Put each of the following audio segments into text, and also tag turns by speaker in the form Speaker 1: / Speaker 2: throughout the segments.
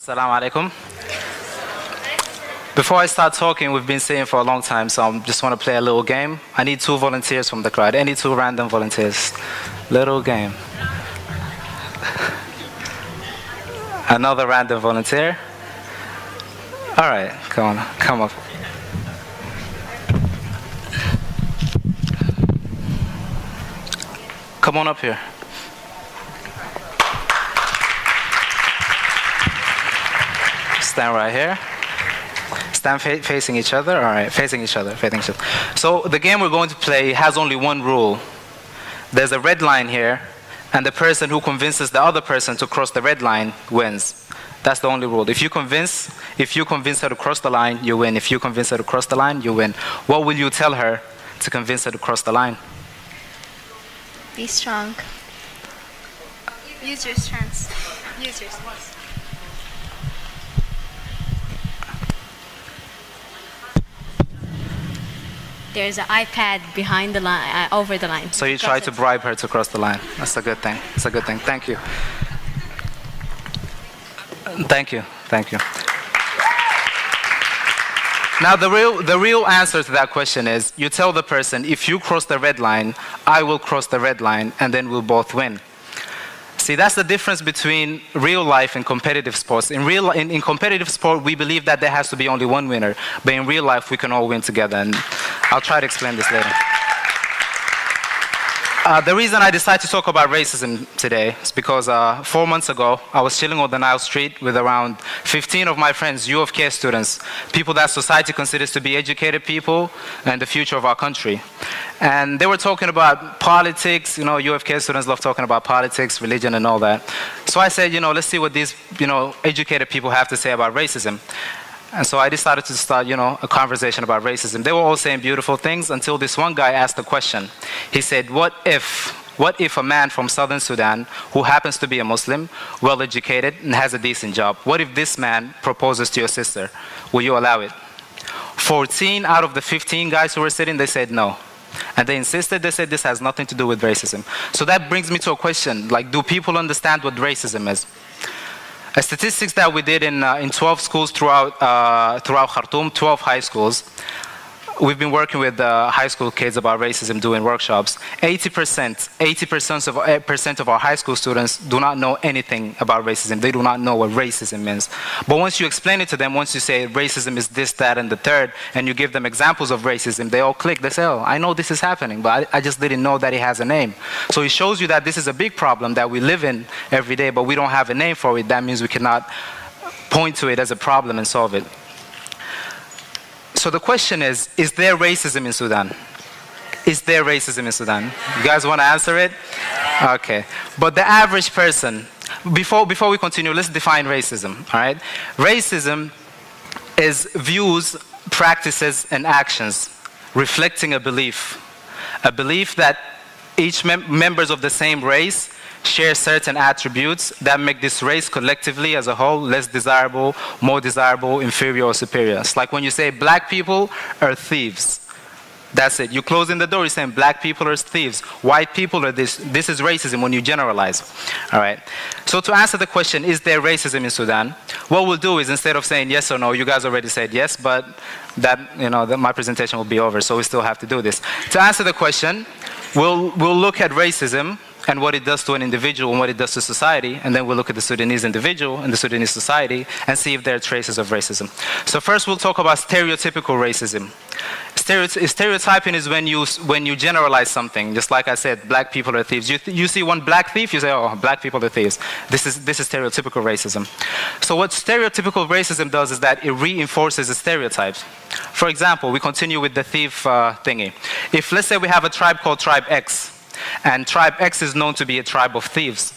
Speaker 1: Assalamu alaikum. Before I start talking, we've been sitting for a long time, so I just want to play a little game. I need 2 volunteers from the crowd. Any 2 random volunteers? Little game. Another random volunteer. All right, come on, come up. Come on up here. Stand right here. Stand facing each other. All right, facing each other, facing each other. So the game we're going to play has only one rule. There's a red line here, and the person who convinces the other person to cross the red line wins. That's the only rule. If you convince her to cross the line, you win. If you convince her to cross the line, you win. What will you tell her to convince her to cross the line?
Speaker 2: Be strong. Use your strengths. Use your strengths. There's an iPad behind the line, over the line.
Speaker 1: So you try to bribe her to cross the line. That's a good thing. That's a good thing. Thank you. Thank you. Thank you. Now the real answer to that question is, you tell the person, if you cross the red line, I will cross the red line, and then we'll both win. See, that's the difference between real life and competitive sports. In competitive sport, we believe that there has to be only one winner, but in real life, we can all win together, and I'll try to explain this later. The reason I decided to talk about racism today is because 4 months ago, I was chilling on the Nile Street with around 15 of my friends, U of K students, people that society considers to be educated people and the future of our country. And they were talking about politics. You know, U of K students love talking about politics, religion, and all that. So I said, let's see what these, educated people have to say about racism. And so I decided to start, a conversation about racism. They were all saying beautiful things until this one guy asked a question. He said, what if a man from southern Sudan, who happens to be a Muslim, well-educated, and has a decent job, what if this man proposes to your sister? Will you allow it? 14 out of the 15 guys who were sitting, they said no. And they insisted, they said this has nothing to do with racism. So that brings me to a question, do people understand what racism is? A statistics that we did in 12 schools throughout Khartoum, 12 high schools. We've been working with high school kids about racism, doing workshops. 80% of our high school students do not know anything about racism. They do not know what racism means. But once you explain it to them, once you say racism is this, that, and the third, and you give them examples of racism, they all click. They say, oh, I know this is happening, but I just didn't know that it has a name. So it shows you that this is a big problem that we live in every day, but we don't have a name for it. That means we cannot point to it as a problem and solve it. So the question is there racism in Sudan? Is there racism in Sudan? You guys want to answer it? Okay. But the average person, before we continue, let's define racism, all right? Racism is views, practices, and actions reflecting a belief that each members of the same race share certain attributes that make this race collectively as a whole less desirable, more desirable, inferior, or superior. It's like when you say black people are thieves. That's it. You close in the door, you're saying black people are thieves. White people are this. This is racism when you generalize. All right. So to answer the question, is there racism in Sudan? What we'll do is, instead of saying yes or no, you guys already said yes, but that, my presentation will be over, so we still have to do this. To answer the question, we'll look at racism and what it does to an individual and what it does to society, and then we'll look at the Sudanese individual and the Sudanese society and see if there are traces of racism. So first we'll talk about stereotypical racism. Stereotyping is when you generalize something. Just like I said, black people are thieves. You see one black thief, you say, oh, black people are thieves. This is stereotypical racism. So what stereotypical racism does is that it reinforces the stereotypes. For example, we continue with the thief thingy. If, let's say, we have a tribe called Tribe X, and Tribe X is known to be a tribe of thieves.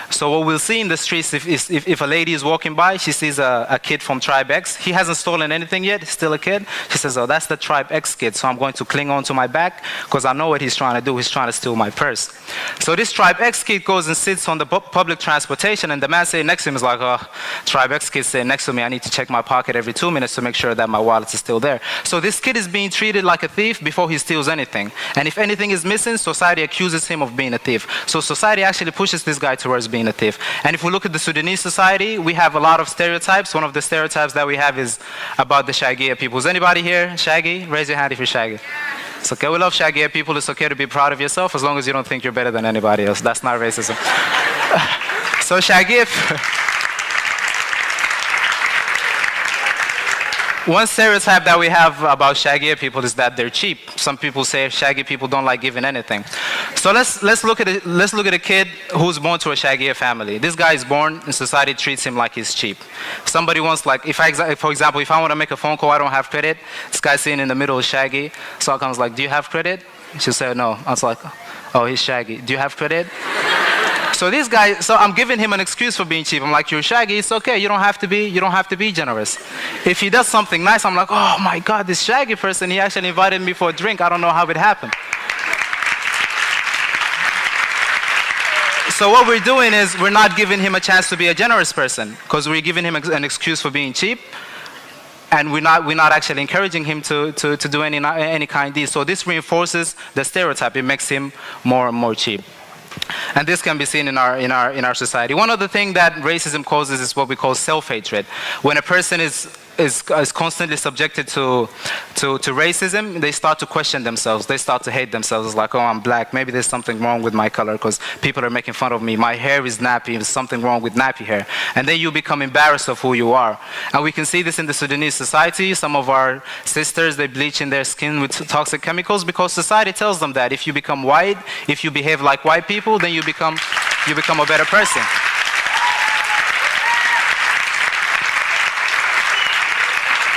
Speaker 1: So what we'll see in the streets, if a lady is walking by, she sees a kid from Tribe X. He hasn't stolen anything yet, he's still a kid. She says, oh, that's the Tribe X kid, so I'm going to cling on to my back because I know what he's trying to do. He's trying to steal my purse. So this Tribe X kid goes and sits on the public transportation, and the man sitting next to him is like, oh, Tribe X kid sitting next to me, I need to check my pocket every 2 minutes to make sure that my wallet is still there. So this kid is being treated like a thief before he steals anything. And if anything is missing, society accuses him of being a thief. So society actually pushes this guy towards towards being a thief. And if we look at the Sudanese society, we have a lot of stereotypes. One of the stereotypes that we have is about the Shaggy people. Is anybody here Shaggy? Raise your hand if you're Shaggy. It's okay, we love Shaggy people. It's okay to be proud of yourself as long as you don't think you're better than anybody else. That's not racism. So Shaggy, one stereotype that we have about Shaggy people is that they're cheap. Some people say Shaggy people don't like giving anything. So let's look at a kid who's born to a Shaggy family. This guy is born and society treats him like he's cheap. Somebody wants, like, for example, if I want to make a phone call, I don't have credit. This guy's sitting in the middle of Shaggy. So I comes like, do you have credit? She said no. I was like, oh, he's Shaggy. Do you have credit? So this guy, so I'm giving him an excuse for being cheap. I'm like, you're Shaggy, it's okay, you don't have to be generous. If he does something nice, I'm like, oh my God, this Shaggy person, he actually invited me for a drink. I don't know how it happened. So what we're doing is we're not giving him a chance to be a generous person because we're giving him an excuse for being cheap. And we're not actually encouraging him to do any kind deed. So this reinforces the stereotype. It makes him more and more cheap. And this can be seen in our society. One other thing that racism causes is what we call self-hatred. When a person is constantly subjected to racism, they start to question themselves. They start to hate themselves. It's like, oh, I'm black. Maybe there's something wrong with my color because people are making fun of me. My hair is nappy. There's something wrong with nappy hair. And then you become embarrassed of who you are. And we can see this in the Sudanese society. Some of our sisters, they bleach in their skin with toxic chemicals because society tells them that if you become white, if you behave like white people, then you become a better person.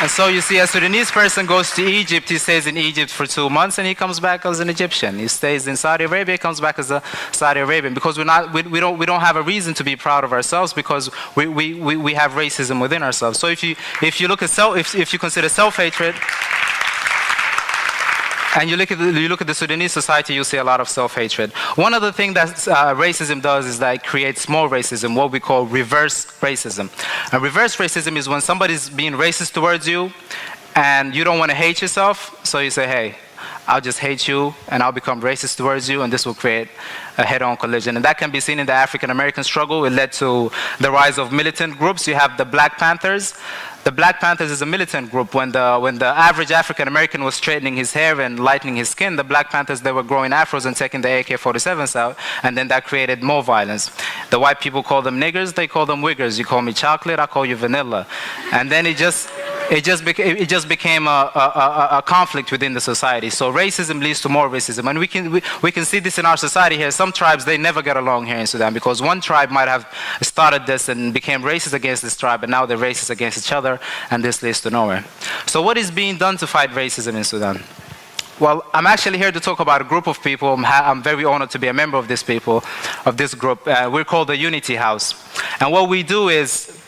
Speaker 1: And so you see, a Sudanese person goes to Egypt, he stays in Egypt for 2 months, and he comes back as an Egyptian. He stays in Saudi Arabia, comes back as a Saudi Arabian, because we don't have a reason to be proud of ourselves because we have racism within ourselves. So if you look at if you consider self-hatred, and you look at the Sudanese society, you see a lot of self-hatred. One other thing that racism does is that it creates more racism, what we call reverse racism. And reverse racism is when somebody's being racist towards you, and you don't want to hate yourself, so you say, hey, I'll just hate you, and I'll become racist towards you, and this will create a head-on collision. And that can be seen in the African-American struggle. It led to the rise of militant groups. You have the Black Panthers. The Black Panthers is a militant group. When the average African-American was straightening his hair and lightening his skin, the Black Panthers, they were growing afros and taking the AK-47s out, and then that created more violence. The white people call them niggers, they call them wiggers. You call me chocolate, I call you vanilla. And then it just became a conflict within the society. So racism leads to more racism. And we can see this in our society here. Some tribes, they never get along here in Sudan because one tribe might have started this and became racist against this tribe, and now they're racist against each other, and this leads to nowhere. So what is being done to fight racism in Sudan? Well, I'm actually here to talk about a group of people. I'm very honored to be a member of this group. We're called the Unity House. And what we do is,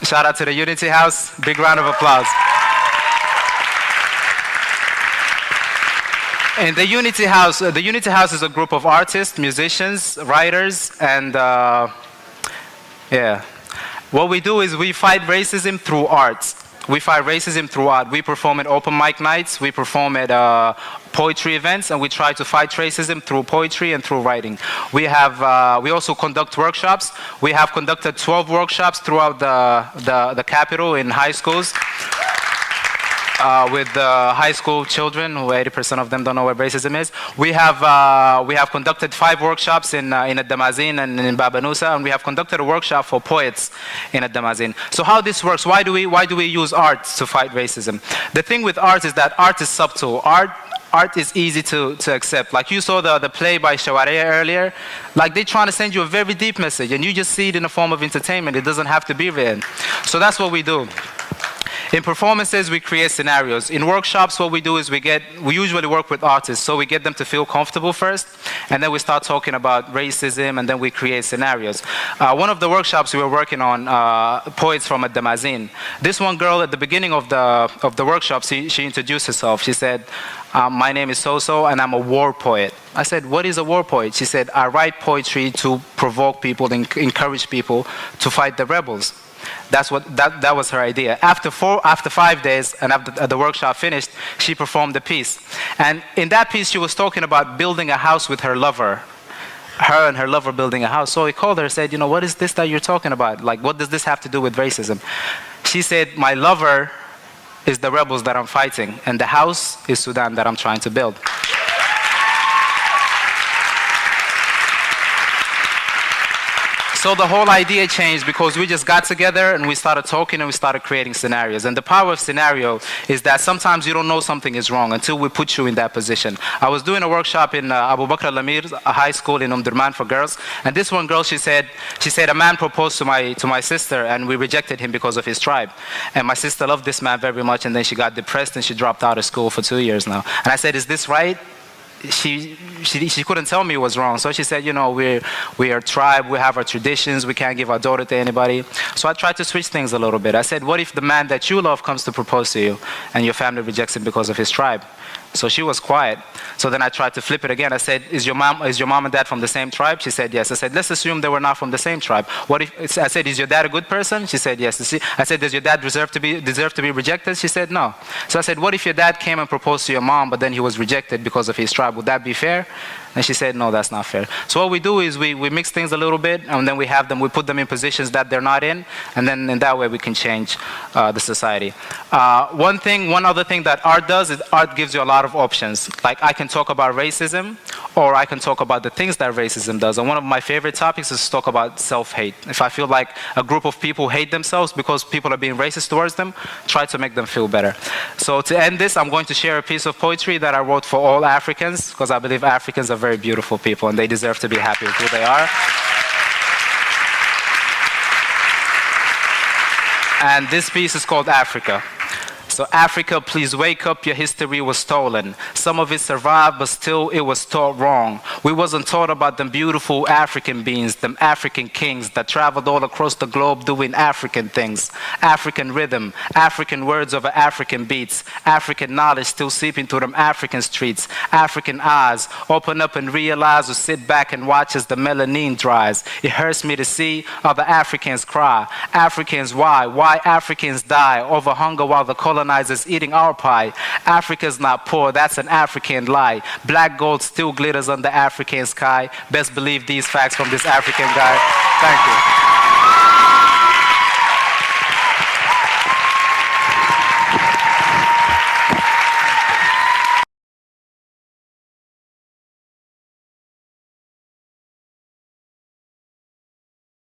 Speaker 1: shout out to the Unity House, big round of applause. And the Unity House is a group of artists, musicians, writers, and what we do is we fight racism through art. We fight racism through art. We perform at open mic nights, we perform at poetry events, and we try to fight racism through poetry and through writing. We also conduct workshops. We have conducted 12 workshops throughout the capital in high schools. With high school children, who 80% of them don't know what racism is. We have conducted 5 workshops in Ad-Damazin and in Babanusa, and we have conducted a workshop for poets in Ad-Damazin. So how this works? Why do we use art to fight racism? The thing with art is that art is subtle. Art is easy to accept. Like you saw the play by Shawaria earlier, like they're trying to send you a very deep message, and you just see it in the form of entertainment. It doesn't have to be real. So that's what we do. In performances, we create scenarios. In workshops, what we do is we usually work with artists, so we get them to feel comfortable first, and then we start talking about racism, and then we create scenarios. One of the workshops we were working on, poets from Ad-Damazin. This one girl at the beginning of the workshop, she introduced herself. She said, my name is So-So, and I'm a war poet. I said, what is a war poet? She said, I write poetry to provoke people, and encourage people to fight the rebels. That was her idea. After 5 days, and after the workshop finished, she performed the piece. And in that piece, she was talking about building a house with her lover. her and her lover building a house. So he called her and said, you know, what is this that you're talking about? Like, what does this have to do with racism? She said, my lover is the rebels that I'm fighting, and the house is Sudan that I'm trying to build. So the whole idea changed because we just got together and we started talking and we started creating scenarios. And the power of scenario is that sometimes you don't know something is wrong until we put you in that position. I was doing a workshop in Abu Bakr al-Amir, a high school in Durman for girls. And this one girl, she said a man proposed to my sister and we rejected him because of his tribe. And my sister loved this man very much, and then she got depressed and she dropped out of school for 2 years now. And I said, is this right? She couldn't tell me it was wrong. So she said, you know, we are a tribe, we have our traditions, we can't give our daughter to anybody. So I tried to switch things a little bit. I said, what if the man that you love comes to propose to you and your family rejects him because of his tribe? So she was quiet. So then I tried to flip it again. I said, is your mom and dad from the same tribe? She said, yes. I said, let's assume they were not from the same tribe. What if, I said, is your dad a good person? She said, yes. I said, does your dad deserve to be rejected? She said, no. So I said, what if your dad came and proposed to your mom, but then he was rejected because of his tribe? Would that be fair? And she said, no, that's not fair. So what we do is we mix things a little bit, and then we put them in positions that they're not in, and then in that way we can change the society. One other thing that art does is art gives you a lot of options. Like, I can talk about racism, or I can talk about the things that racism does. And one of my favorite topics is to talk about self-hate. If I feel like a group of people hate themselves because people are being racist towards them, try to make them feel better. So to end this, I'm going to share a piece of poetry that I wrote for all Africans, because I believe Africans are very beautiful people and they deserve to be happy with who they are. And this piece is called Africa. So Africa, please wake up, your history was stolen. Some of it survived, but still it was taught wrong. We wasn't taught about them beautiful African beings, them African kings that traveled all across the globe doing African things. African rhythm, African words over African beats, African knowledge still seeping through them African streets. African eyes, open up and realize, or sit back and watch as the melanin dries. It hurts me to see other Africans cry. Africans, why? Why Africans die over hunger while the colonizers eating our pie? Africa's not poor, that's an African lie. Black gold still glitters on the African sky. Best believe these facts from this African guy. Thank you.